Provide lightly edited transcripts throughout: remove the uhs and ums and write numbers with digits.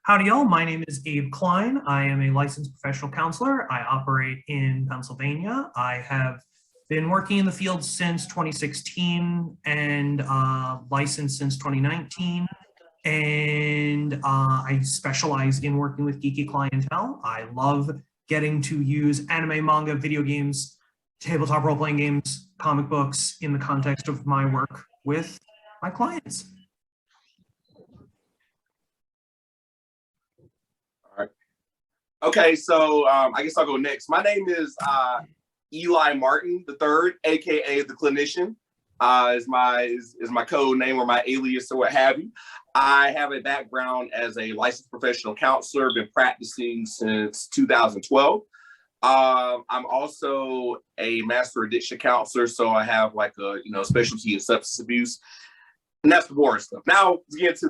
Howdy, y'all. My name is Abe Klein. I am a licensed professional counselor. I operate in Pennsylvania. I have been working in the field since 2016 and licensed since 2019. And I specialize in working with geeky clientele. I love getting to use anime, manga, video games, tabletop role-playing games, comic books in the context of my work with my clients. Okay, so I guess I'll go next. My name is Eli Martin III, aka the Clinician. Is my code name or my alias or what have you. I have a background as a licensed professional counselor, been practicing since 2012. I'm also a master addiction counselor, so I have like a specialty in substance abuse, and that's the boring stuff. Now to get to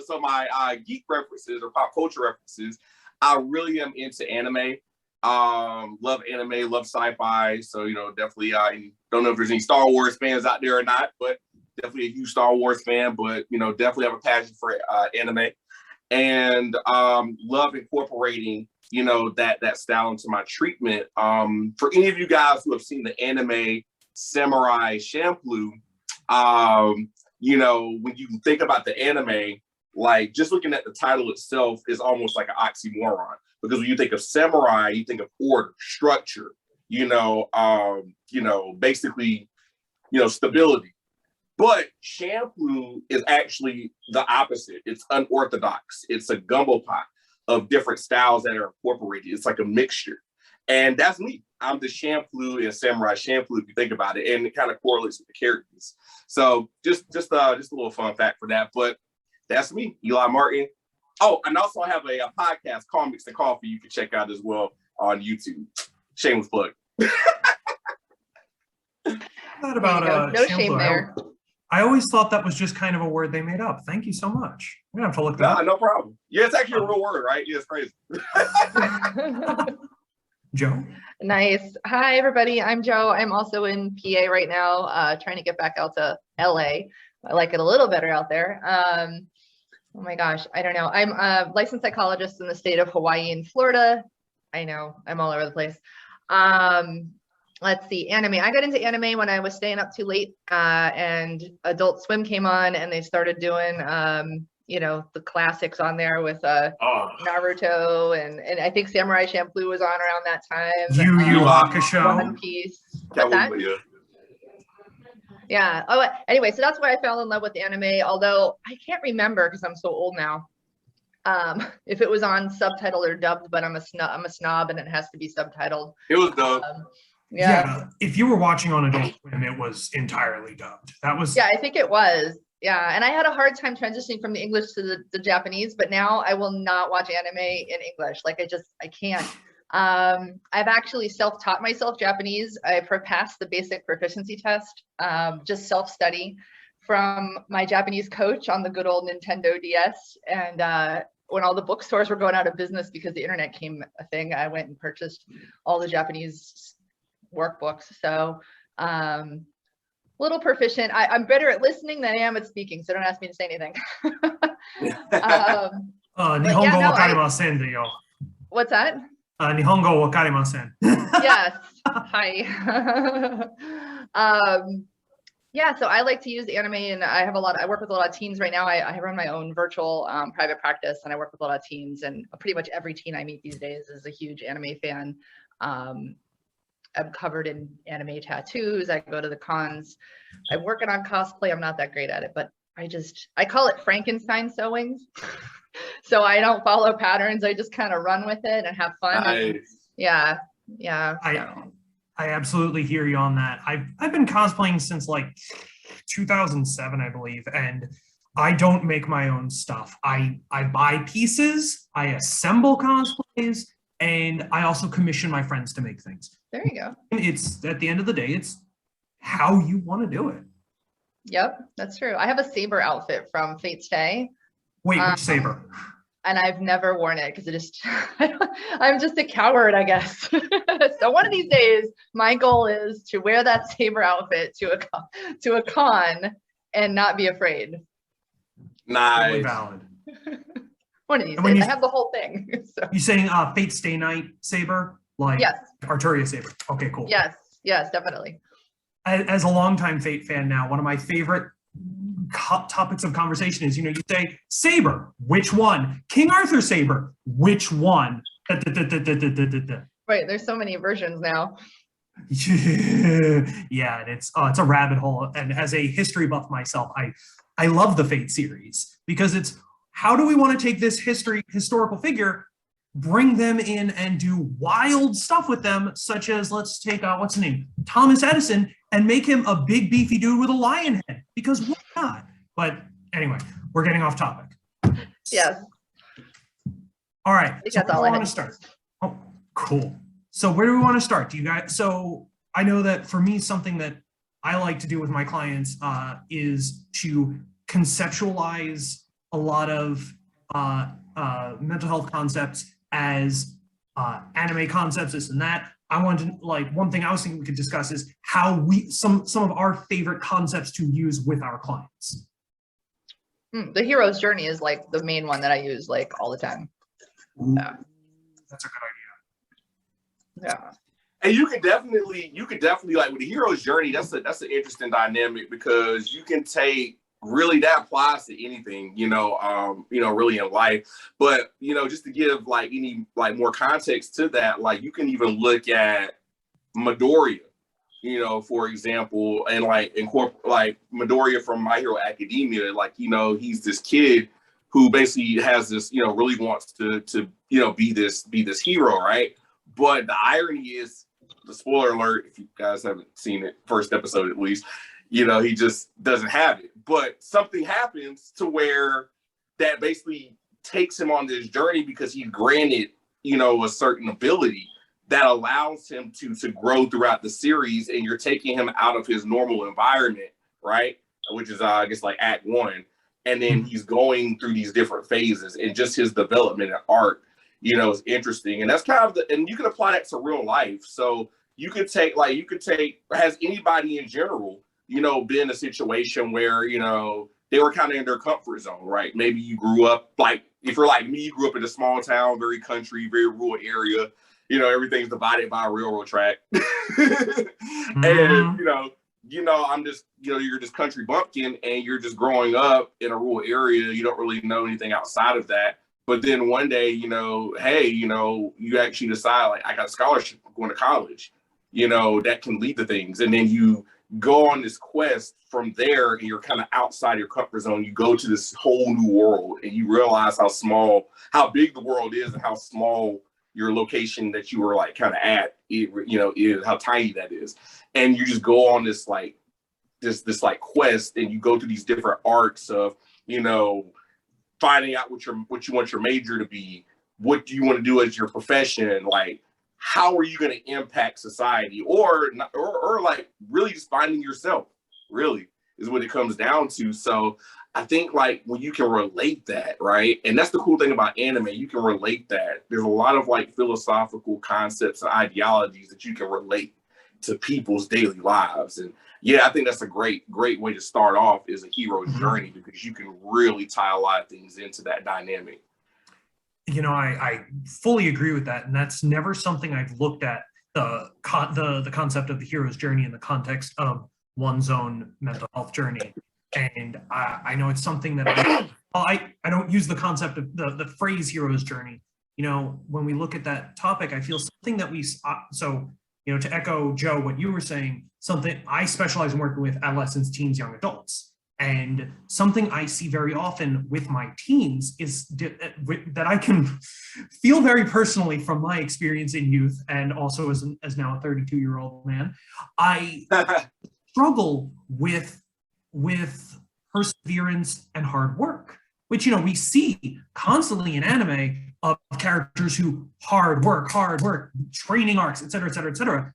so my geek references or pop culture references. I really am into anime. Love anime, love sci-fi. So, definitely, I don't know if there's any Star Wars fans out there or not, but definitely a huge Star Wars fan, but, definitely have a passion for anime and love incorporating, that style into my treatment. For any of you guys who have seen the anime Samurai Champloo, when you think about the anime, like just looking at the title itself is almost like an oxymoron, because when you think of samurai, you think of order, structure, basically, stability. But Champloo is actually the opposite. It's unorthodox. It's a gumbo pot of different styles that are incorporated. It's like a mixture. And that's me. I'm the Champloo in Samurai Champloo, if you think about it, and it kind of correlates with the characters. So just a little fun fact for that. But that's me, Eli Martin. Oh, and also I have a podcast, Comics and Coffee, you can check out as well on YouTube. Shameless plug. Not about no shame there. I always thought that was just kind of a word they made up. Thank you so much. I'm gonna have to look that up. No problem. Yeah, it's actually a real word, right? Yeah, it's crazy. Joe? Nice. Hi, everybody. I'm Joe. I'm also in PA right now, trying to get back out to LA. I like it a little better out there. Oh my gosh, I don't know. I'm a licensed psychologist in the state of Hawaii and Florida. I know, I'm all over the place. Let's see, anime. I got into anime when I was staying up too late, and Adult Swim came on, and they started doing, the classics on there with Naruto, and I think Samurai Champloo was on around that time. Yu Yu Hakusho. One Piece. What's that? Yeah. Oh, anyway, so that's why I fell in love with anime, although I can't remember because I'm so old now, if it was on subtitled or dubbed, but I'm a snob and it has to be subtitled. It was dubbed. Yeah. If you were watching on Adult Swim, it was entirely dubbed. That was. Yeah, I think it was. Yeah. And I had a hard time transitioning from the English to the Japanese, but now I will not watch anime in English. Like I can't. I've actually self-taught myself Japanese. I passed the basic proficiency test, just self-study from my Japanese coach on the good old Nintendo DS. And when all the bookstores were going out of business because the internet came a thing, I went and purchased all the Japanese workbooks. So little proficient. I'm better at listening than I am at speaking, so don't ask me to say anything. Nihongo wakarimasen de yo. What's that? Nihongo wakarimasen. Yes. Hi. Yeah, so I like to use anime, and I work with a lot of teens right now. I run my own virtual private practice, and I work with a lot of teens, and pretty much every teen I meet these days is a huge anime fan. I'm covered in anime tattoos. I go to the cons. I'm working on cosplay. I'm not that great at it, but I call it Frankenstein sewing. So I don't follow patterns. I just kind of run with it and have fun. Nice. Yeah. I absolutely hear you on that. I've been cosplaying since like 2007, I believe, and I don't make my own stuff. I buy pieces, I assemble cosplays, and I also commission my friends to make things. There you go. It's at the end of the day, it's how you want to do it. Yep, that's true. I have a saber outfit from Fate Stay. Wait, which saber? And I've never worn it because I'm just a coward, I guess. So one of these days, my goal is to wear that saber outfit to a con and not be afraid. Nice. Totally valid. One of these And when days. you- I have the whole thing. So, You saying Fate Stay Night saber, like yes, Arturia saber? Okay, cool. yes, definitely. As a longtime Fate fan now, one of my favorite topics of conversation is, you say saber, which one? King Arthur saber, which one? Da, da, da, da, da, da, da, da. Right, there's so many versions now. Yeah, and it's a rabbit hole. And as a history buff myself, I love the Fate series because it's how do we want to take this historical figure, bring them in and do wild stuff with them, such as let's take what's his name, Thomas Edison, and make him a big beefy dude with a lion head, because why not? But anyway, we're getting off topic. Yes. All right, I think so that's where do all we I want had to start? Oh, cool. So where do we want to start? Do you guys? So I know that for me, something that I like to do with my clients is to conceptualize a lot of mental health concepts as anime concepts, this and that. I wanted to, like, one thing I was thinking we could discuss is how some of our favorite concepts to use with our clients. The hero's journey is like the main one that I use like all the time. Yeah. That's a good idea. Yeah. And you could definitely like with the hero's journey, that's an interesting dynamic because you can take really that applies to anything, really in life. But just to give like any like more context to that, like you can even look at Midoriya, for example, and like incorporate like Midoriya from My Hero Academia. Like he's this kid who basically has this, really wants to be this hero, right? But the irony is, the spoiler alert, if you guys haven't seen it, first episode at least, he just doesn't have it. But something happens to where that basically takes him on this journey because he's granted, a certain ability that allows him to grow throughout the series, and you're taking him out of his normal environment, right? Which is, I guess, like Act 1. And then he's going through these different phases, and just his development and arc, is interesting. And that's kind of and you can apply that to real life. So you could take, has anybody in general, been in a situation where, they were kind of in their comfort zone, right? Maybe you grew up, like, if you're like me, you grew up in a small town, very country, very rural area, everything's divided by a railroad track. And, I'm just, you're just country bumpkin and you're just growing up in a rural area. You don't really know anything outside of that. But then one day, hey, you actually decide, like, I got a scholarship, I'm going to college, that can lead to things. And then you go on this quest from there, and you're kind of outside your comfort zone. You go to this whole new world, and you realize how big the world is, and how small your location that you were like kind of at, is how tiny that is. And you just go on this like this like quest, and you go through these different arcs of, finding out what you want your major to be, what do you want to do as your profession, like how are you going to impact society, or like really just finding yourself, really is what it comes down to. So I think like when you can relate that, right? And that's the cool thing about anime, you can relate that. There's a lot of like philosophical concepts and ideologies that you can relate to people's daily lives. And yeah, I think that's a great way to start off, is a hero's journey, because you can really tie a lot of things into that dynamic. I fully agree with that. And that's never something I've looked at, the concept of the hero's journey in the context of one's own mental health journey. And I know it's something that I don't use the concept of the phrase hero's journey. When we look at that topic, I feel something that to echo Joe, what you were saying, something I specialize in working with adolescents, teens, young adults. And something I see very often with my teens is that I can feel very personally from my experience in youth, and also as now a 32-year-old man, I struggle with perseverance and hard work, which, we see constantly in anime of characters who hard work, training arcs, et cetera, et cetera, et cetera.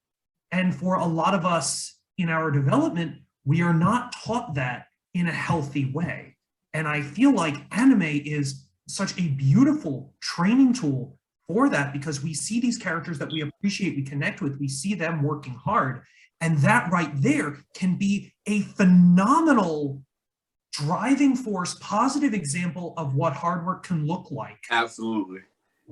And for a lot of us in our development, we are not taught that in a healthy way. And I feel like anime is such a beautiful training tool for that, because we see these characters that we appreciate, we connect with, we see them working hard. And that right there can be a phenomenal driving force, positive example of what hard work can look like. Absolutely.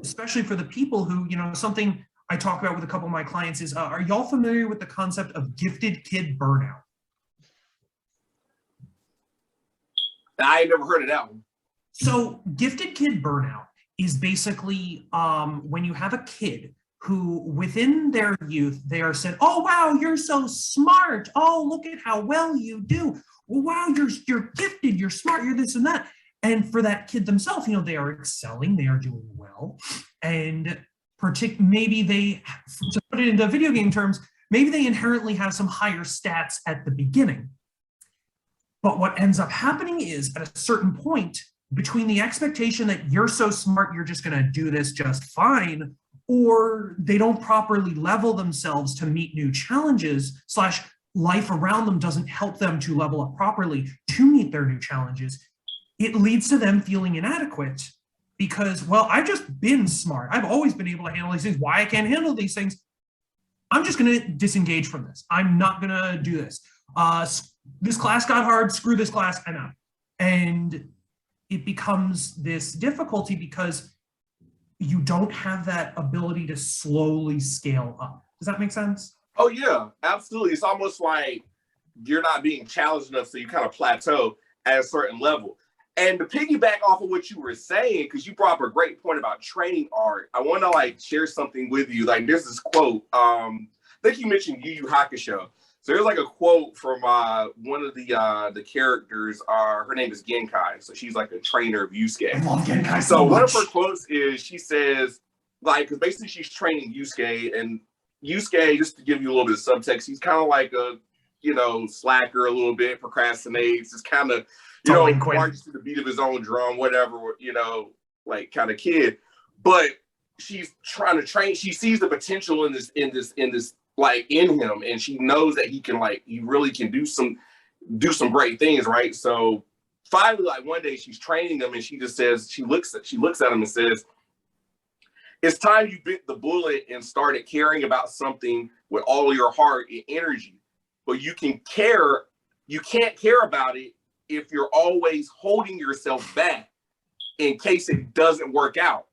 Especially for the people who, you know, something I talk about with a couple of my clients is, are y'all familiar with the concept of gifted kid burnout? I ain't never heard of that one. So gifted kid burnout is basically when you have a kid who within their youth, they are said, oh, wow, you're so smart. Oh, look at how well you do. Well, wow, you're gifted, you're smart, you're this and that. And for that kid themselves, you know, they are excelling, they are doing well. And maybe they, to put it into video game terms, maybe they inherently have some higher stats at the beginning. But what ends up happening is at a certain point, between the expectation that you're so smart, you're just gonna do this just fine, or they don't properly level themselves to meet new challenges, / life around them doesn't help them to level up properly to meet their new challenges, it leads to them feeling inadequate because, well, I've just been smart. I've always been able to handle these things. Why I can't handle these things? I'm just gonna disengage from this. I'm not gonna do this. This class got hard, screw this class, I'm out. And it becomes this difficulty because you don't have that ability to slowly scale up. Does that make sense? Oh yeah, absolutely. It's almost like you're not being challenged enough, so you kind of plateau at a certain level. And to piggyback off of what you were saying, because you brought up a great point about training art, I want to like share something with you. Like there's this quote. I think you mentioned Yu Yu Hakusho. So there's like a quote from one of the characters. Her name is Genkai. So she's like a trainer of Yusuke. I love Genkai so much. One of her quotes is she says, like, because basically she's training Yusuke, and Yusuke, just to give you a little bit of subtext, he's kind of like a, you know, slacker a little bit, procrastinates, just kind of, you know, marches to the beat of his own drum, whatever, you know, like kind of kid. But she's trying to train. She sees the potential in this like in him, and she knows that he really can do some great things, right? So finally, like one day she's training him, and she just says, she looks at him and says, it's time you bit the bullet and started caring about something with all your heart and energy. But you can't care about it if you're always holding yourself back in case it doesn't work out.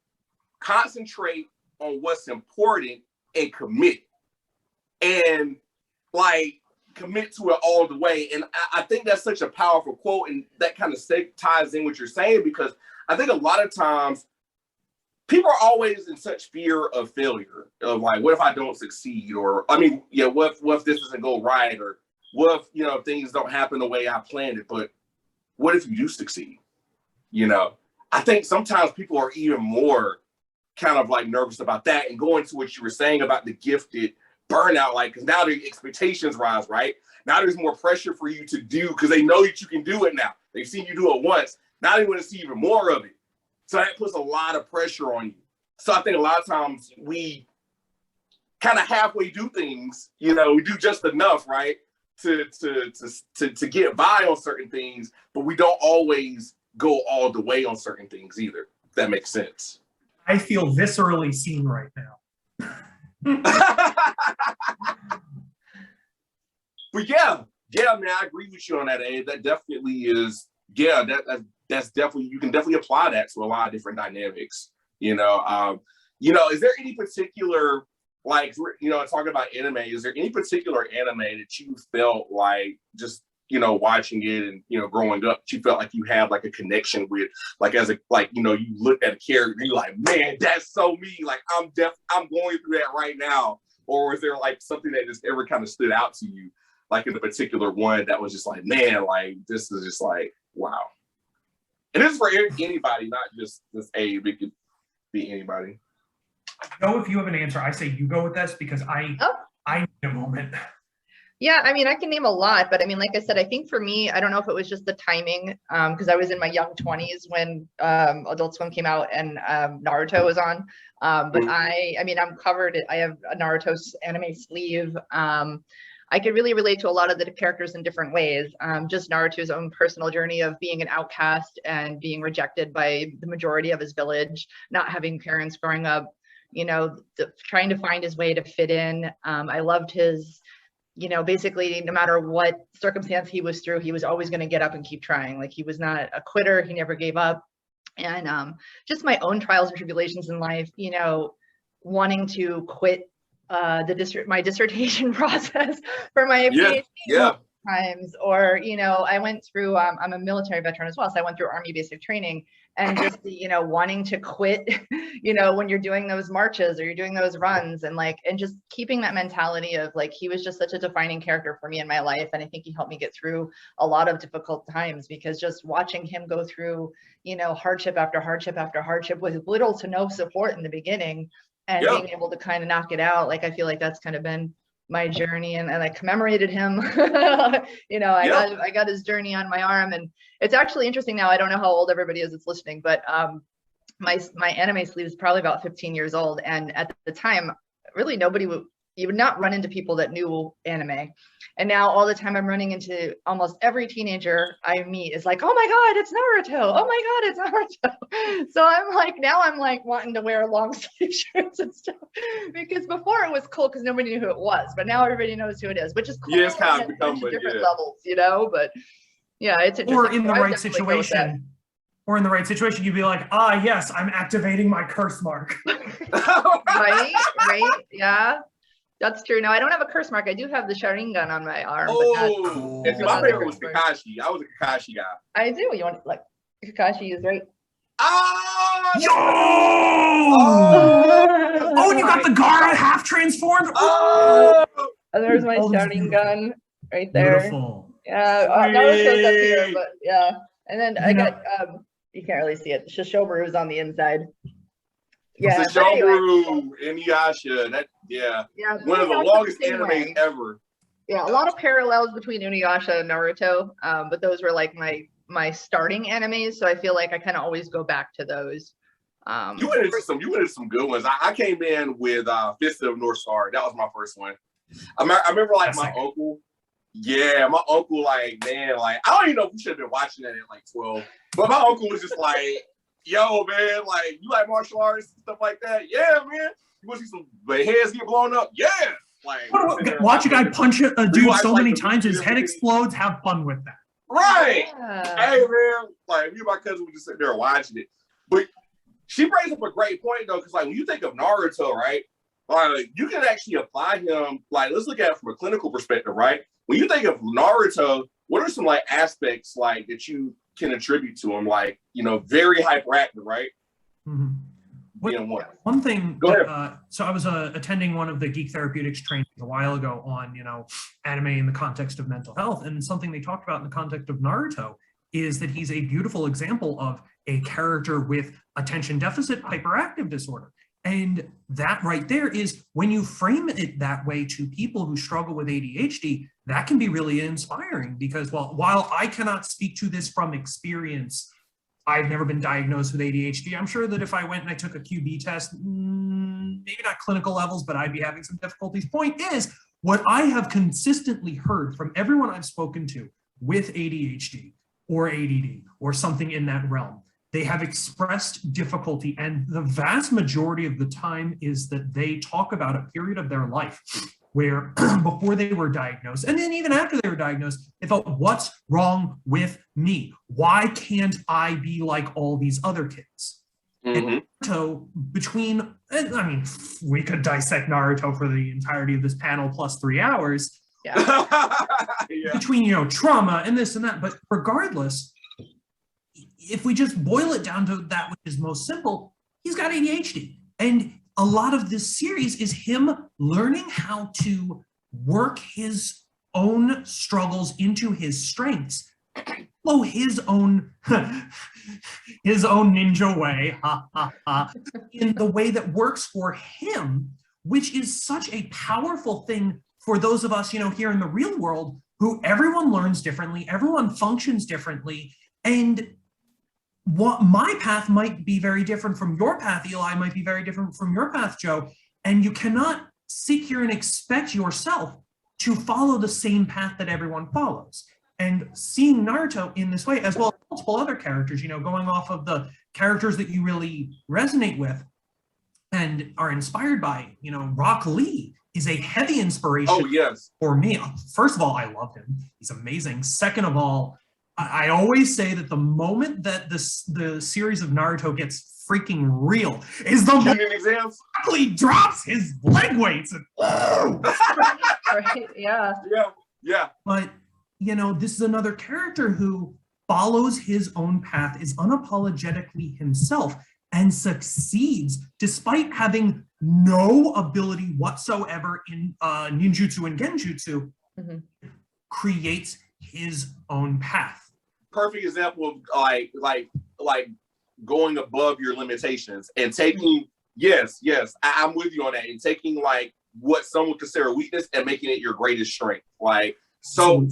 Concentrate on what's important and commit. And like commit to it all the way. And I think that's such a powerful quote, and that kind of ties in what you're saying, because I think a lot of times people are always in such fear of failure, of like, what if I don't succeed? Or, I mean, yeah, what if this doesn't go right? Or what if, you know, things don't happen the way I planned it? But what if you do succeed? You know, I think sometimes people are even more kind of like nervous about that, and going to what you were saying about the gifted burnout, like, because now the expectations rise, right? Now there's more pressure for you to do because they know that you can do it now. They've seen you do it once. Now they want to see even more of it. So that puts a lot of pressure on you. So I think a lot of times we kind of halfway do things, you know, we do just enough, right? To get by on certain things, but we don't always go all the way on certain things either. If that makes sense. I feel viscerally seen right now. But yeah, man, I agree with you on that, Abe. That definitely is, yeah, that's definitely, you can definitely apply that to a lot of different dynamics. You know, is there any particular, like, you know, talking about anime, is there any particular anime that you felt like just, you know, watching it and, you know, growing up, you felt like you had like a connection with, like, as a, like, you know, you looked at a character and you're like, man, that's so me. Like, I'm going through that right now. Or is there like something that just ever kind of stood out to you, like in a particular one that was just like, man, like, this is just like, wow. And this is for anybody, not just Abe. It could be anybody. Go if you have an answer. I say you go with this because I need a moment. Yeah, I mean, I can name a lot, but I mean, like I said, I think for me, I don't know if it was just the timing, because I was in my young 20s when Adult Swim came out and Naruto was on. But I mean, I'm covered. I have a Naruto anime sleeve. I could really relate to a lot of the characters in different ways. Just Naruto's own personal journey of being an outcast and being rejected by the majority of his village, not having parents growing up, you know, trying to find his way to fit in. I loved his you know, basically no matter what circumstance he was through, he was always going to get up and keep trying. Like he was not a quitter. He never gave up. And just my own trials and tribulations in life, you know, wanting to quit my dissertation process for my PhD times, or, you know, I went through, I'm a military veteran as well. So I went through Army basic training, and just, you know, wanting to quit, you know, when you're doing those marches or you're doing those runs, and like, and just keeping that mentality of like, he was just such a defining character for me in my life. And I think he helped me get through a lot of difficult times, because just watching him go through, you know, hardship after hardship after hardship with little to no support in the beginning, and being able to kind of knock it out. Like, I feel like that's kind of been my journey, and I commemorated him. You know, I got his journey on my arm, and it's actually interesting now. I don't know how old everybody is that's listening, but my anime sleeve is probably about 15 years old, and at the time, really you would not run into people that knew anime. And now all the time I'm running into almost every teenager I meet is like, oh my God, it's Naruto. Oh my God, it's Naruto. So now I'm like wanting to wear long sleeve shirts and stuff, because before it was cool because nobody knew who it was, but now everybody knows who it is, which is cool. Yeah, it's kind of become different levels, you know, but yeah, it's interesting. Or in the right situation. Or in the right situation, you'd be like, ah, yes, I'm activating my curse mark. Right, yeah. That's true. No, I don't have a curse mark. I do have the Sharingan on my arm. Oh, and my favorite was Kakashi. I was a Kakashi guy. I do. You want like Kakashi is right. Oh! Yo! Oh, and you got the Gaara half transformed. Oh! And there's my Sharingan right there. Beautiful. Yeah, Naruto's up here, but yeah. And then I got you can't really see it. Shishomaru is on the inside. Yeah, Shishomaru, Inuyasha, one of the longest animes ever. Yeah, a lot of parallels between Inuyasha and Naruto, but those were like my starting animes, so I feel like I kind of always go back to those. You went into some good ones. I came in with Fist of North Star. That was my first one. I remember like my uncle. Yeah, my uncle, like, man, like, I don't even know if we should have been watching that at like 12, but my uncle was just like, yo, man, like, you like martial arts and stuff like that? Yeah, man. You want to see some heads get blown up? Yeah. Like, watch a guy punch a dude so many times his head explodes. Have fun with that. Right. Yeah. Hey, man, like, me and my cousin were just sitting there watching it. But she brings up a great point, though, because, like, when you think of Naruto, right, like, you can actually apply him, like, let's look at it from a clinical perspective, right? When you think of Naruto, what are some, like, aspects, like, that you can attribute to him? Like, you know, very hyperactive, right? Mm-hmm. One thing, so I was attending one of the Geek Therapeutics trainings a while ago on, you know, anime in the context of mental health. And something they talked about in the context of Naruto is that he's a beautiful example of a character with attention deficit hyperactive disorder. And that right there is, when you frame it that way to people who struggle with ADHD, that can be really inspiring, because, well, while I cannot speak to this from experience, I've never been diagnosed with ADHD. I'm sure that if I went and I took a QB test, maybe not clinical levels, but I'd be having some difficulties. Point is, what I have consistently heard from everyone I've spoken to with ADHD or ADD or something in that realm, they have expressed difficulty, and the vast majority of the time is that they talk about a period of their life where before they were diagnosed, and then even after they were diagnosed, they felt, what's wrong with me? Why can't I be like all these other kids? Mm-hmm. And Naruto, we could dissect Naruto for the entirety of this panel plus 3 hours. Yeah. Between, you know, trauma and this and that, but regardless, if we just boil it down to that which is most simple, he's got ADHD. And a lot of this series is him learning how to work his own struggles into his strengths. Oh, his own ninja way, in the way that works for him, which is such a powerful thing for those of us, you know, here in the real world, who everyone learns differently, everyone functions differently, and what my path might be very different from your path, Eli, might be very different from your path, Joe. And you cannot sit here and expect yourself to follow the same path that everyone follows. And seeing Naruto in this way, as well as multiple other characters, you know, going off of the characters that you really resonate with and are inspired by, you know, Rock Lee is a heavy inspiration Oh, yes. for me. First of all, I love him. He's amazing. Second of all, I always say that the moment that the series of Naruto gets freaking real is the moment exams. he drops his leg weights. And, whoa! Right? Yeah. Yeah. But, you know, this is another character who follows his own path, is unapologetically himself, and succeeds despite having no ability whatsoever in ninjutsu and genjutsu, creates his own path. Perfect example of like going above your limitations and taking, yes, I'm with you on that, and taking like what some would consider a weakness and making it your greatest strength. Like, so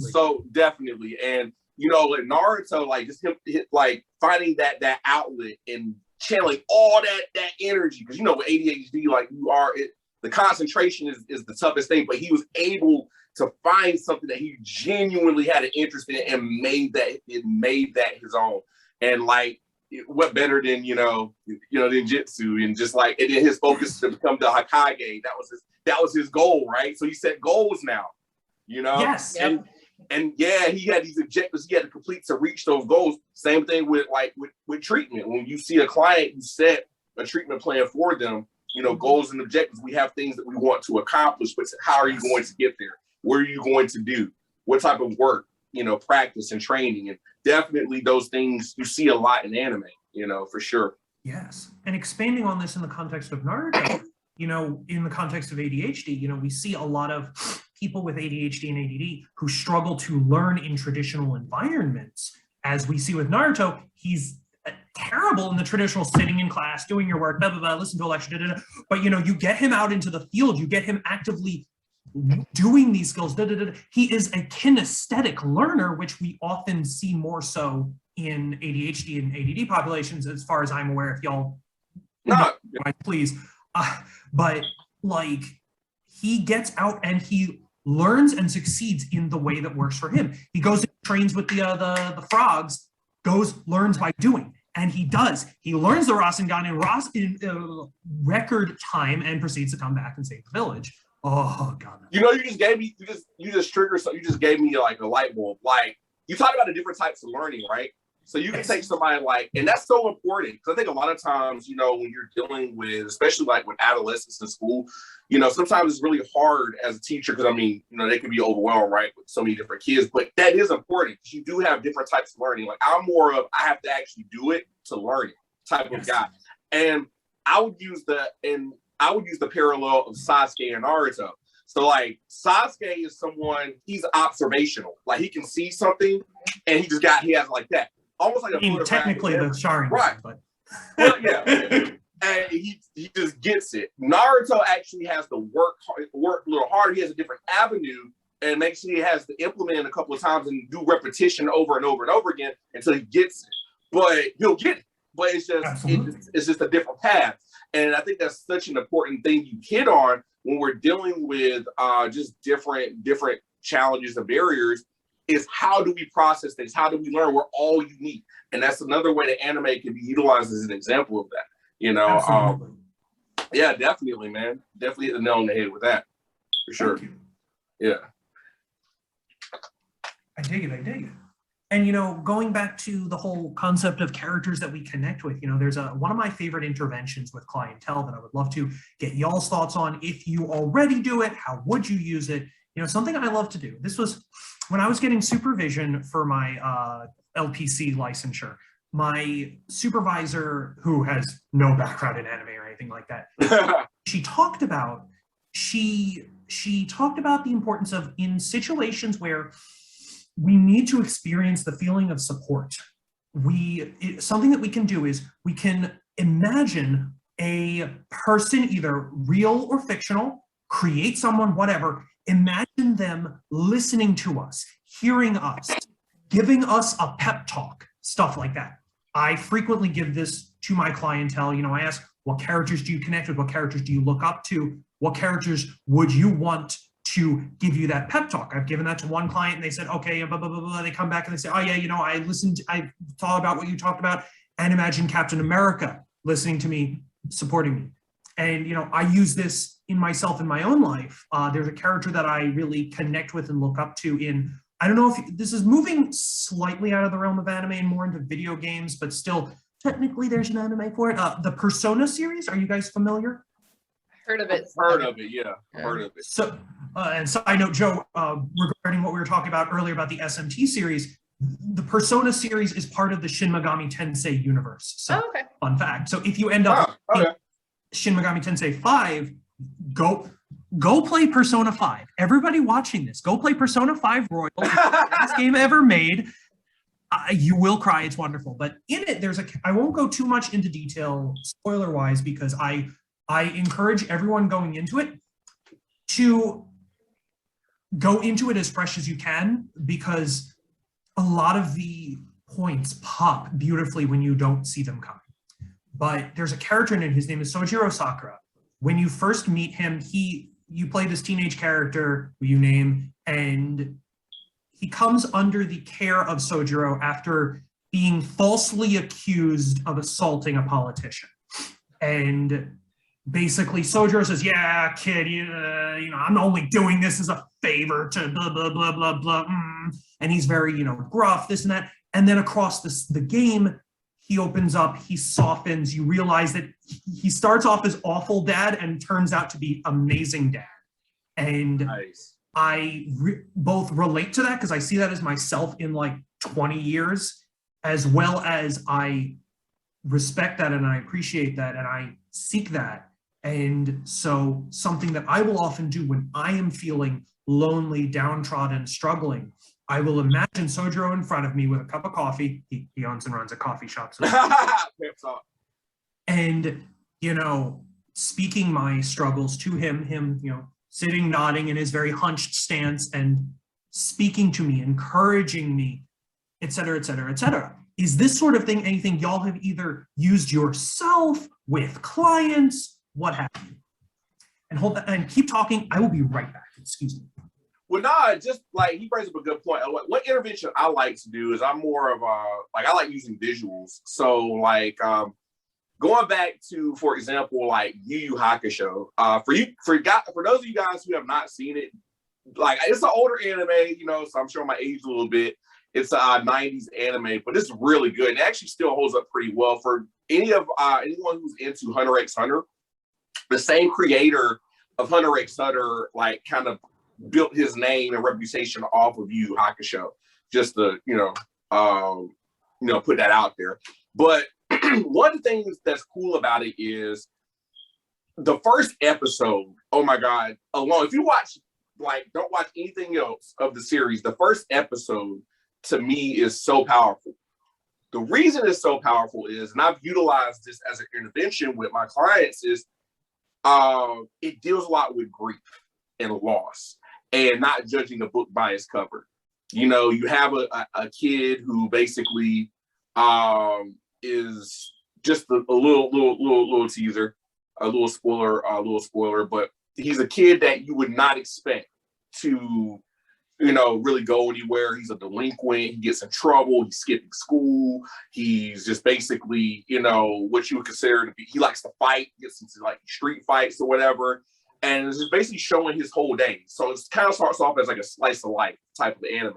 definitely. And you know, like Naruto, like just him like finding that outlet and channeling all that energy, because you know with ADHD, like the concentration is the toughest thing, but he was able to find something that he genuinely had an interest in and made that his own. And like, what better than than Jitsu, and just like, and then his focus to become the Hokage. That was his goal, right? So he set goals now, Yes. And yeah, he had these objectives he had to complete to reach those goals. Same thing with treatment. When you see a client, you set a treatment plan for them, goals and objectives. We have things that we want to accomplish, but how are you going to get there? What are you going to do? What type of work, practice and training? And definitely those things you see a lot in anime, for sure. Yes. And expanding on this in the context of Naruto, in the context of ADHD, we see a lot of people with ADHD and ADD who struggle to learn in traditional environments. As we see with Naruto, he's terrible in the traditional sitting in class, doing your work, blah, blah, blah, listen to a lecture, da, da, da. But, you get him out into the field, you get him actively doing these skills, da, da, da, da. He is a kinesthetic learner, which we often see more so in ADHD and ADD populations, as far as I'm aware, if y'all please. But like, he gets out and he learns and succeeds in the way that works for him. He goes and trains with the frogs, learns by doing. And he does. He learns the Rasengan in record time and proceeds to come back and save the village. Oh God! You just gave me you just triggered something. You just gave me like a light bulb. Like, you talk about the different types of learning, right? So you can take somebody and that's so important, because I think a lot of times, when you're dealing with, especially like with adolescents in school, sometimes it's really hard as a teacher, because they can be overwhelmed, right, with so many different kids. But that is important, because you do have different types of learning. Like, I'm more of, I have to actually do it to learn it type of guy. And I would use the parallel of Sasuke and Naruto. So like, Sasuke is someone, he's observational. Like, he can see something and he has like that. Almost like technically the Sharingan, right? But yeah, and he just gets it. Naruto actually has to work a little harder. He has a different avenue, and makes sure he has to implement it a couple of times and do repetition over and over and over again until he gets it. But he'll get it. But it's just a different path. And I think that's such an important thing you hit on when we're dealing with just different challenges and barriers. Is how do we process things? How do we learn? We're all unique. And that's another way that anime can be utilized as an example of that, yeah, definitely, man. Definitely hit the nail on the head with that, for sure. Yeah. I dig it. And, going back to the whole concept of characters that we connect with, there's one of my favorite interventions with clientele that I would love to get y'all's thoughts on. If you already do it, how would you use it? Something I love to do. This was when I was getting supervision for my LPC licensure. My supervisor, who has no background in anime or anything like that, she talked about the importance of, in situations where we need to experience the feeling of support, something that we can do is we can imagine a person, either real or fictional, create someone, whatever. Imagine them listening to us, hearing us, giving us a pep talk, stuff like that. I frequently give this to my clientele. I ask, what characters do you connect with? What characters do you look up to? What characters would you want to give you that pep talk? I've given that to one client and they said, okay, blah, blah, blah, blah. They come back and they say, oh yeah, I thought about what you talked about, and imagine Captain America listening to me, supporting me. And, I use this in myself in my own life. There's a character that I really connect with and look up to I don't know if this is moving slightly out of the realm of anime and more into video games, but still, technically there's an anime for it. The Persona series, are you guys familiar? Heard of it. Heard of it, yeah. Heard of it. So, and side note, Joe, regarding what we were talking about earlier about the SMT series, the Persona series is part of the Shin Megami Tensei universe. So, okay. Fun fact. So if you end up Shin Megami Tensei 5, go play Persona 5. Everybody watching this, go play Persona 5 Royal. Best game ever made. You will cry. It's wonderful. But in it, I won't go too much into detail spoiler-wise because I encourage everyone going into it to go into it as fresh as you can, because a lot of the points pop beautifully when you don't see them coming. But there's a character in it, his name is Sojiro Sakura. When you first meet him, you play this teenage character who you name, and he comes under the care of Sojiro after being falsely accused of assaulting a politician. And basically Sojiro says, yeah, kid, I'm only doing this as a favor to blah, blah, blah, blah, blah. And he's very, gruff, this and that. And then across the game, he opens up, he softens, you realize that he starts off as awful dad and turns out to be amazing dad. And nice. I both relate to that because I see that as myself in like 20 years, as well as I respect that and I appreciate that and I seek that. And so something that I will often do when I am feeling lonely, downtrodden, struggling, I will imagine Sojiro in front of me with a cup of coffee. He owns and runs a coffee shop. So and, speaking my struggles to him, sitting, nodding in his very hunched stance and speaking to me, encouraging me, et cetera, et cetera, et cetera. Is this sort of thing anything y'all have either used yourself with clients, what have you? And hold that and keep talking. I will be right back. Excuse me. Well, nah, just like he brings up a good point. What intervention I like to do is I'm more of I like using visuals. So like going back to, for example, like Yu Yu Hakusho. For those of you guys who have not seen it, like it's an older anime, so I'm showing my age a little bit. It's a 90s anime, but it's really good. It actually still holds up pretty well for anyone who's into Hunter x Hunter. The same creator of Hunter x Hunter, like, kind of built his name and reputation off of Yu Yu Hakusho. Just to put that out there. But one of the things that's cool about it is the first episode. Oh my God! Alone, if you watch, don't watch anything else of the series, the first episode to me is so powerful. The reason it's so powerful is, and I've utilized this as an intervention with my clients, is it deals a lot with grief and loss and not judging a book by its cover. You have a kid who basically is just a little teaser, a little spoiler, but he's a kid that you would not expect to really go anywhere. He's a delinquent. He gets in trouble. He's skipping school. He's just basically, what you would consider to be, he likes to fight, gets into like street fights or whatever. And it's just basically showing his whole day. So it kind of starts off as like a slice of life type of anime.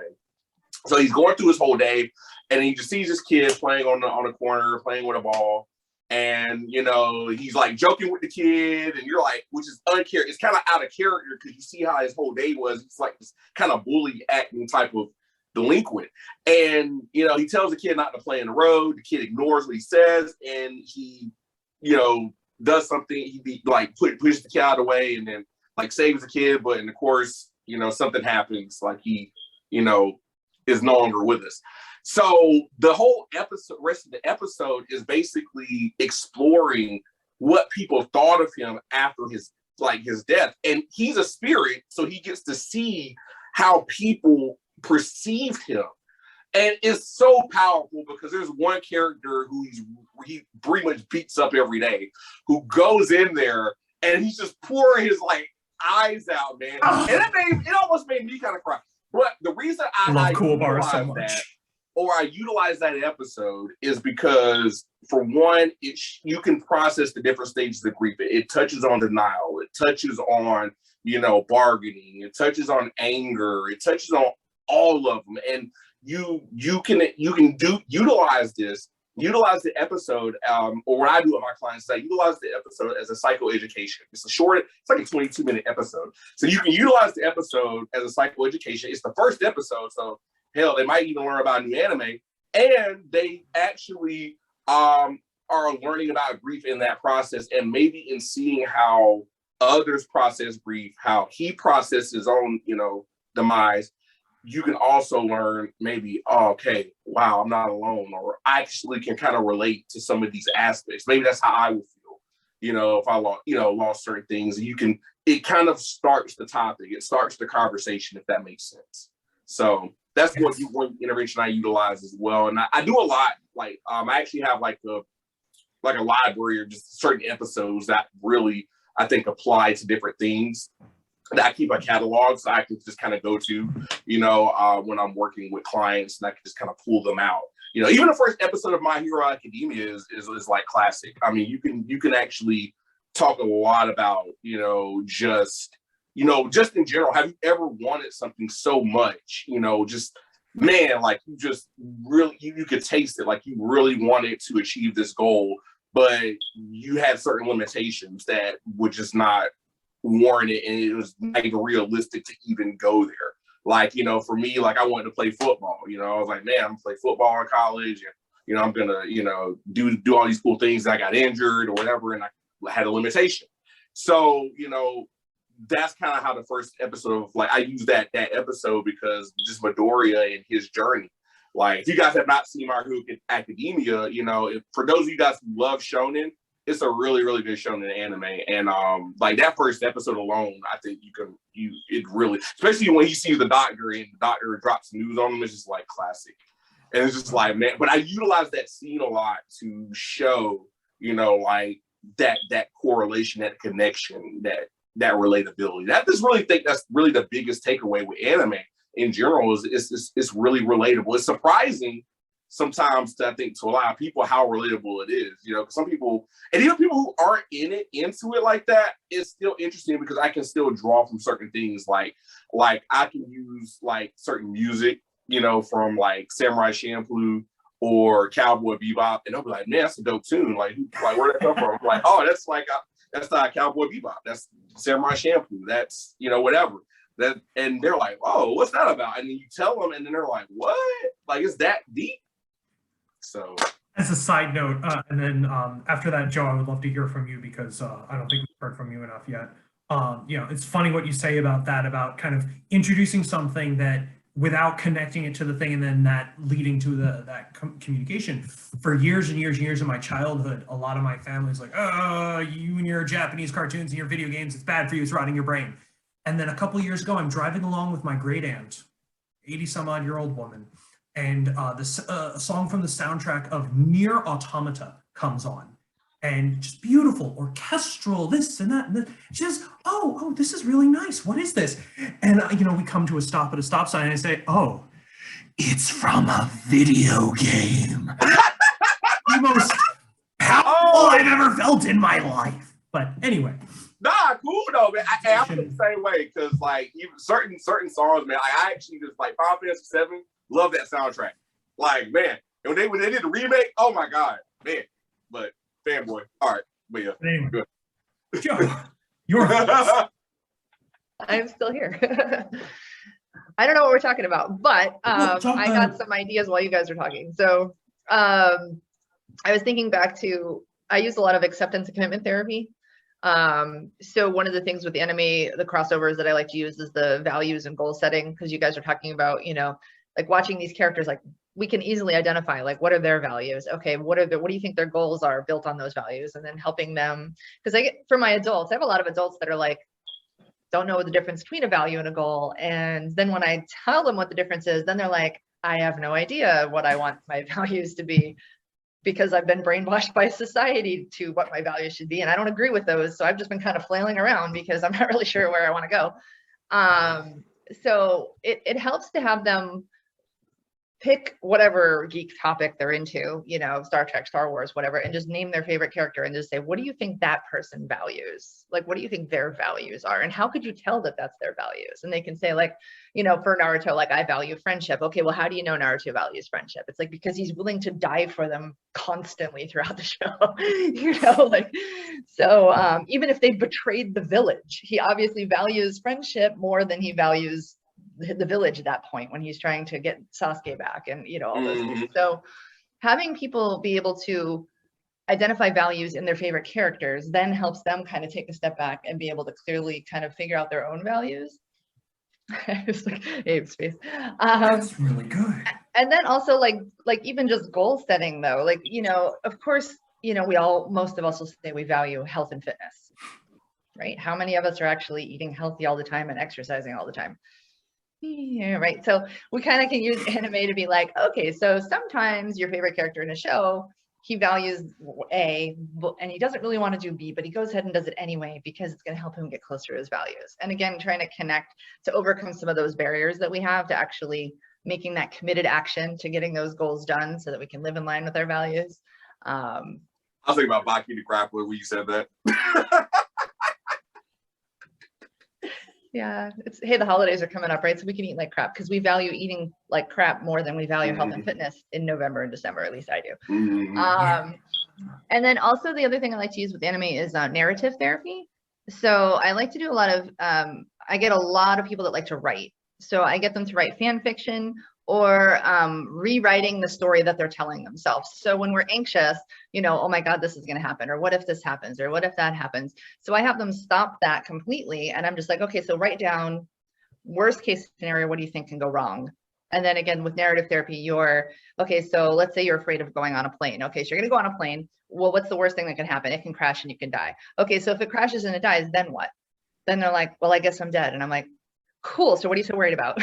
So he's going through his whole day and he just sees this kid playing on the corner, playing with a ball. And, he's like joking with the kid, and you're like, which is uncharacteristic. It's kind of out of character because you see how his whole day was. It's like this kind of bully acting type of delinquent. And, he tells the kid not to play in the road. The kid ignores what he says, and he, does something. He pushes the kid out of the way and then like saves the kid. But in the course, something happens. Like he, is no longer with us. So the whole rest of the episode is basically exploring what people thought of him after his death. And he's a spirit, so he gets to see how people perceived him. And it's so powerful because there's one character who he pretty much beats up every day, who goes in there and he's just pouring his eyes out, man. And it almost made me kind of cry. But the reason I love cool bars so much. I utilize that episode is because, for one, you can process the different stages of grief. It touches on denial. It touches on, bargaining. It touches on anger. It touches on all of them. And you can utilize the episode, or what I do with my clients, I utilize the episode as a psychoeducation. It's like a 22-minute episode. So you can utilize the episode as a psychoeducation. It's the first episode, so hell, they might even learn about new anime, and they actually are learning about grief in that process, and maybe in seeing how others process grief, how he processes his own, demise. You can also learn maybe, oh, okay, wow, I'm not alone, or I actually can kind of relate to some of these aspects. Maybe that's how I would feel, if I lost certain things. It kind of starts the topic. It starts the conversation, if that makes sense. So that's one intervention I utilize as well. And I do a lot, like, I actually have like a library or just certain episodes that really, I think, apply to different things, that I keep a catalog so I can just kind of go to, when I'm working with clients, and I can just kind of pull them out. Even the first episode of My Hero Academia is like classic. I mean, you can actually talk a lot about, just in general. Have you ever wanted something so much, just, man, like you just really, you could taste it, like you really wanted to achieve this goal, but you had certain limitations that would just not warrant it, and it was not even realistic to even go there. Like, for me, like I wanted to play football. I was like, man, I'm gonna play football in college, and I'm gonna, do all these cool things. I got injured or whatever, and I had a limitation. So, that's kind of how the first episode of, like, I use that episode because just Midoriya and his journey. Like, if you guys have not seen My Hero Academia, for those of you guys who love shonen, it's a really, really good shonen anime. And like that first episode alone, I think it really, especially when he sees the doctor and the doctor drops news on him, it's just like classic. And it's just like, man, but I utilize that scene a lot to show, like that correlation, that connection, that relatability. I just really think that's really the biggest takeaway with anime in general is it's really relatable. It's surprising sometimes, I think, to a lot of people how relatable it is. Some people, and even people who aren't into it like that, it's still interesting because I can still draw from certain things. Like I can use like certain music, from like Samurai Champloo or Cowboy Bebop, and they'll be like, man, that's a dope tune. Like where'd that come from? I'm like, oh, that's not Cowboy Bebop. That's Samurai Champloo. That's, whatever. That, and they're like, oh, what's that about? And then you tell them, and then they're like, what? Like, is that deep? So, as a side note, and then after that, Joe, I would love to hear from you because I don't think we've heard from you enough yet. It's funny what you say about that, about kind of introducing something that without connecting it to the thing, and then that leading to that communication. For years and years and years of my childhood, a lot of my family's like, oh, you and your Japanese cartoons and your video games, it's bad for you, it's rotting your brain. And then a couple of years ago, I'm driving along with my great aunt, 80-some-odd-year-old woman, and a song from the soundtrack of Nier Automata comes on, and just beautiful orchestral, this and that. And that. She says, oh, this is really nice. What is this? And we come to a stop at a stop sign, and I say, oh, it's from a video game. The most powerful I've ever felt in my life. But anyway. Nah, cool though, man. I feel the same way because like even certain songs, man. I actually just like Final Fantasy 7. Love that soundtrack. Like, man, when they did the remake, oh my god, man. But fanboy. All right, but yeah. Anyway. Good. Joe, you're I'm still here. I don't know what we're talking about, but I got some ideas while you guys were talking. So I was thinking back to, I use a lot of acceptance and commitment therapy. So one of the things with the anime, the crossovers that I like to use is the values and goal setting, because you guys are talking about, like watching these characters, like we can easily identify like what are their values. Okay, what do you think their goals are built on those values, and then helping them, because for my adults, I have a lot of adults that are like, don't know the difference between a value and a goal. And then when I tell them what the difference is, then they're like, I have no idea what I want my values to be, because I've been brainwashed by society to what my values should be. And I don't agree with those. So I've just been kind of flailing around because I'm not really sure where I want to go. So it helps to have them pick whatever geek topic they're into, you know, Star Trek, Star Wars, whatever, and just name their favorite character and just say, what do you think that person values? Like, what do you think their values are? And how could you tell that that's their values? And they can say, like, you know, for Naruto, like, I value friendship. Okay, well, how do you know Naruto values friendship? It's like, because he's willing to die for them constantly throughout the show, you know, like, so even if they betrayed the village, he obviously values friendship more than he values the village at that point when he's trying to get Sasuke back and, you know, all those things. So having people be able to identify values in their favorite characters then helps them kind of take a step back and be able to clearly kind of figure out their own values. It's like Abe's face. That's really good. And then also like even just goal setting though, like, you know, of course, you know, most of us will say we value health and fitness, right? How many of us are actually eating healthy all the time and exercising all the time? Yeah, right. So we kind of can use anime to be like, okay, so sometimes your favorite character in a show, he values A, and he doesn't really want to do B, but he goes ahead and does it anyway because it's going to help him get closer to his values. And again, trying to connect to overcome some of those barriers that we have to actually making that committed action to getting those goals done so that we can live in line with our values. I was thinking about Baki the Grappler when you said that. Yeah, it's, hey, the holidays are coming up, right? So we can eat like crap because we value eating like crap more than we value health and fitness in November and December, at least I do. And then also the other thing I like to use with anime is narrative therapy. So I like to do a lot of, I get a lot of people that like to write. So I get them to write fan fiction or rewriting the story that they're telling themselves. So when we're anxious, you know, oh my God, this is going to happen, or what if this happens, or what if that happens? So I have them stop that completely. And I'm just like, okay, so write down worst case scenario, what do you think can go wrong? And then again, with narrative therapy, you're, okay, so let's say you're afraid of going on a plane. Okay, so you're going to go on a plane. Well, what's the worst thing that can happen? It can crash and you can die. Okay, so if it crashes and it dies, then what? Then they're like, well, I guess I'm dead. And I'm like, cool, so what are you so worried about?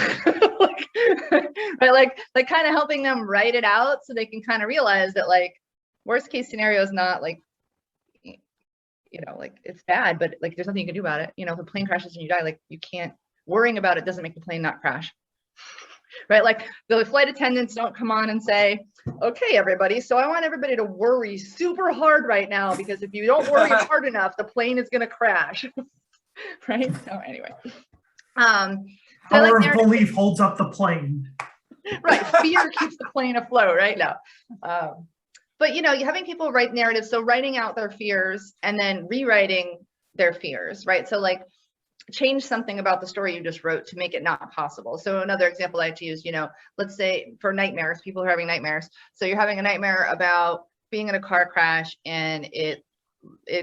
Right, like kind of helping them write it out so they can kind of realize that like worst case scenario is not like, you know, like it's bad, but like there's nothing you can do about it. You know, if a plane crashes and you die, like you can't, worrying about it doesn't make the plane not crash. Right, like the flight attendants don't come on and say, okay, everybody, so I want everybody to worry super hard right now because if you don't worry hard enough, the plane is going to crash. Right, so anyway. So Power like of belief holds up the plane. Right, fear keeps the plane afloat, right? No. But you know, having people write narratives, so writing out their fears and then rewriting their fears, right? So like change something about the story you just wrote to make it not possible. So another example I like to use, you know, let's say for nightmares, people are having nightmares. So you're having a nightmare about being in a car crash and it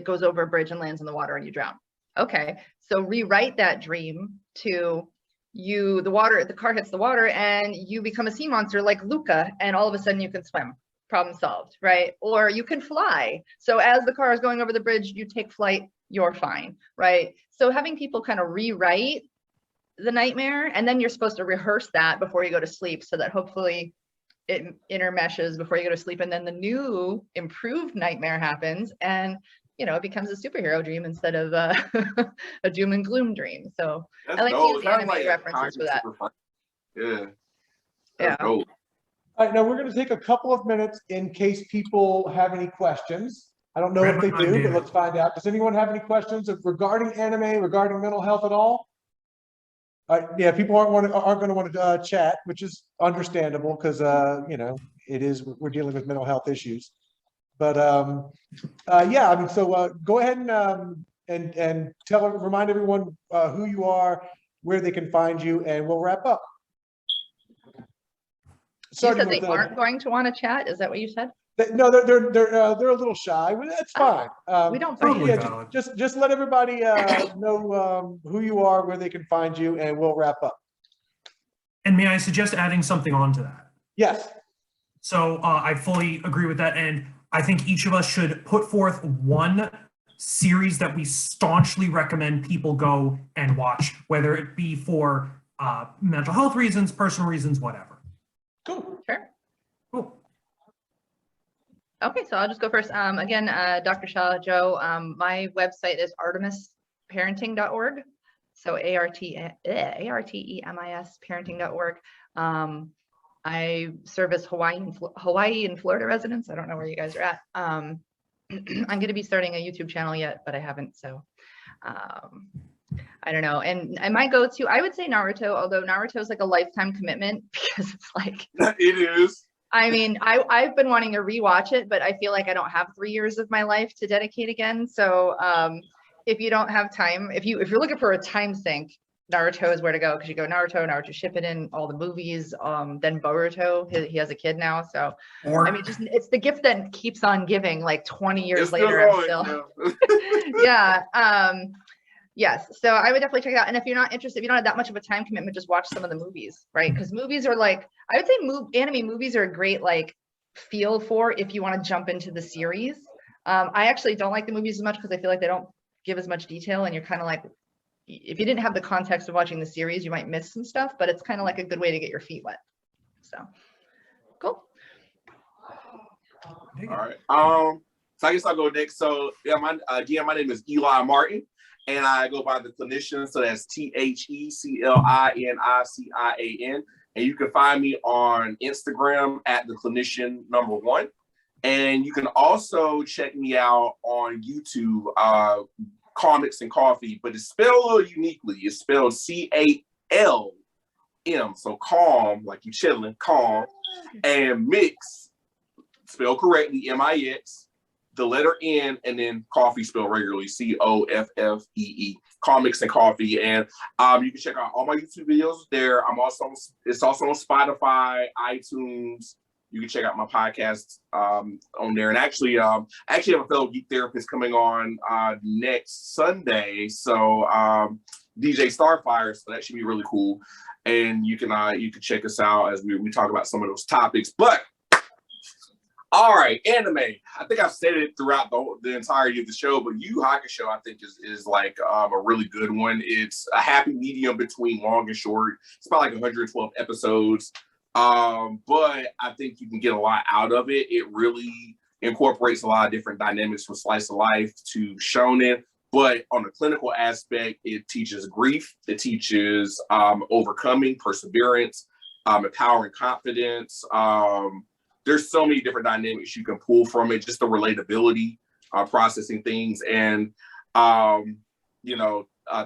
goes over a bridge and lands in the water and you drown. Okay, so rewrite that dream to the car hits the water and you become a sea monster like Luca and all of a sudden you can swim. Problem solved, right? Or you can fly. So as the car is going over the bridge, you take flight, you're fine, right? So having people kind of rewrite the nightmare and then you're supposed to rehearse that before you go to sleep so that hopefully it intermeshes before you go to sleep and then the new improved nightmare happens and you know, it becomes a superhero dream instead of a doom and gloom dream. So That's I like dope. to use anime like references for that. Yeah. Yeah. Dope. All right, now we're going to take a couple of minutes in case people have any questions. I don't know if they do, but let's find out. Does anyone have any questions regarding anime, regarding mental health at all? Yeah, people aren't going to want to chat, which is understandable because you know, we're dealing with mental health issues. But yeah, I mean, so go ahead and remind everyone who you are, where they can find you, and we'll wrap up. You said they aren't going to want to chat. Is that what you said? No, they're a little shy. That's fine. We don't. Yeah, just let everybody know who you are, where they can find you, and we'll wrap up. And may I suggest adding something on to that? Yes. So I fully agree with that. And I think each of us should put forth one series that we staunchly recommend people go and watch, whether it be for mental health reasons, personal reasons, whatever. Cool. Sure. Cool. Okay, so I'll just go first. Again, Dr. Shaw, Joe, my website is artemisparenting.org. So ARTEMIS parenting.org. I service Hawaii and Florida residents. I don't know where you guys are at. I'm going to be starting a YouTube channel yet, but I haven't. So I don't know. And I might go to, I would say Naruto, although Naruto is like a lifetime commitment because it's like, It is. I mean, I've been wanting to rewatch it, but I feel like I don't have 3 years of my life to dedicate again. So if you don't have time, if you're looking for a time sink, Naruto is where to go, because you go Naruto Shippuden, all the movies, then Boruto. He has a kid now, so I mean, just it's the gift that keeps on giving. Like 20 years later, I'm still yeah. Yes, so I would definitely check it out. And if you're not interested, if you don't have that much of a time commitment, just watch some of the movies, right? Because movies are like, I would say anime movies are a great like feel for if you want to jump into the series. I actually don't like the movies as much because I feel like they don't give as much detail, and you're kind of like, if you didn't have the context of watching the series, you might miss some stuff, but it's kind of like a good way to get your feet wet. So cool. All right. So I guess I'll go next. So yeah, my name is Eli Martin, and I go by the Clinician. So that's TheCliniCian, and you can find me on Instagram at the Clinician #1, and you can also check me out on YouTube. Comics and Coffee, but it's spelled a little uniquely. It's spelled CALM, so calm, like you chilling, calm, and mix, spelled correctly, MIX, the letter N, and then coffee spelled regularly, COFFEE, Comics and Coffee. And you can check out all my YouTube videos there. It's also on Spotify, iTunes. You can check out my podcast on there. And actually, I have a fellow geek therapist coming on next Sunday. So DJ Starfire, so that should be really cool. And you can check us out as we talk about some of those topics. But all right, anime. I think I've said it throughout the entirety of the show, but Yu Yu Hakusho I think is like a really good one. It's a happy medium between long and short. It's about like 112 episodes. But I think you can get a lot out of it. It really incorporates a lot of different dynamics from slice of life to shonen. But on the clinical aspect, it teaches grief. It teaches overcoming, perseverance, empowering confidence. There's so many different dynamics you can pull from it. Just the relatability, processing things, and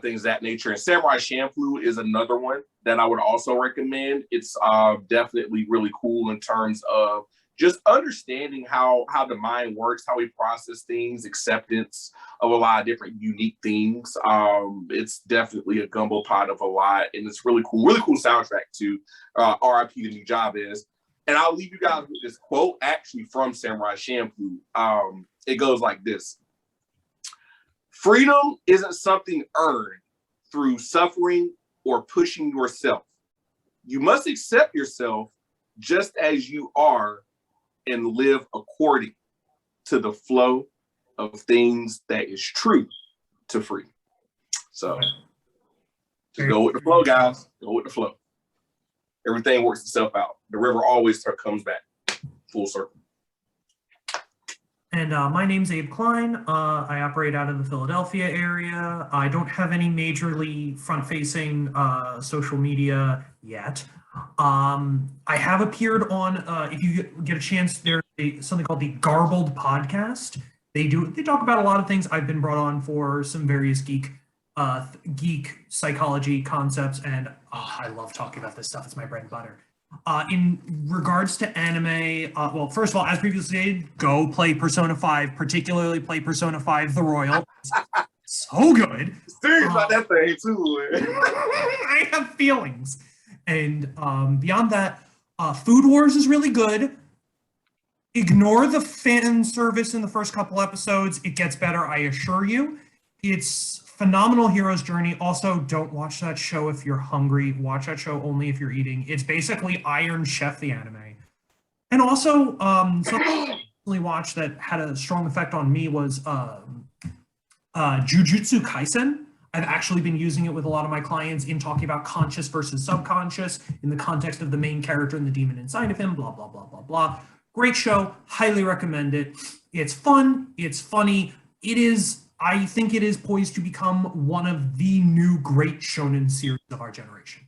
things of that nature. And Samurai Champloo is another one that I would also recommend. It's definitely really cool in terms of just understanding how the mind works, how we process things, acceptance of a lot of different unique things. It's definitely a gumbo pot of a lot, and it's really cool soundtrack to RIP The New Job Is. And I'll leave you guys with this quote actually from Samurai Champloo. It goes like this: freedom isn't something earned through suffering or pushing yourself. You must accept yourself just as you are and live according to the flow of things that is true to free. So just go with the flow, guys. Go with the flow. Everything works itself out. The river always comes back full circle. And my name's Abe Klein. I operate out of the Philadelphia area. I don't have any majorly front-facing social media yet. I have appeared on, if you get a chance, there's something called the Garbled Podcast. They talk about a lot of things. I've been brought on for some various geek psychology concepts, and I love talking about this stuff. It's my bread and butter. In regards to anime, well, first of all, as previously stated, go play Persona 5, particularly play Persona 5 The Royal. So good. Serious about that thing too. I have feelings. And beyond that, Food Wars is really good. Ignore the fan service in the first couple episodes. It gets better, I assure you. It's phenomenal hero's journey. Also, don't watch that show if you're hungry. Watch that show only if you're eating. It's basically Iron Chef, the anime. And also, something I recently watched that had a strong effect on me was Jujutsu Kaisen. I've actually been using it with a lot of my clients in talking about conscious versus subconscious in the context of the main character and the demon inside of him, blah, blah, blah, blah, blah. Great show. Highly recommend it. It's fun. It's funny. I think it is poised to become one of the new great shonen series of our generation.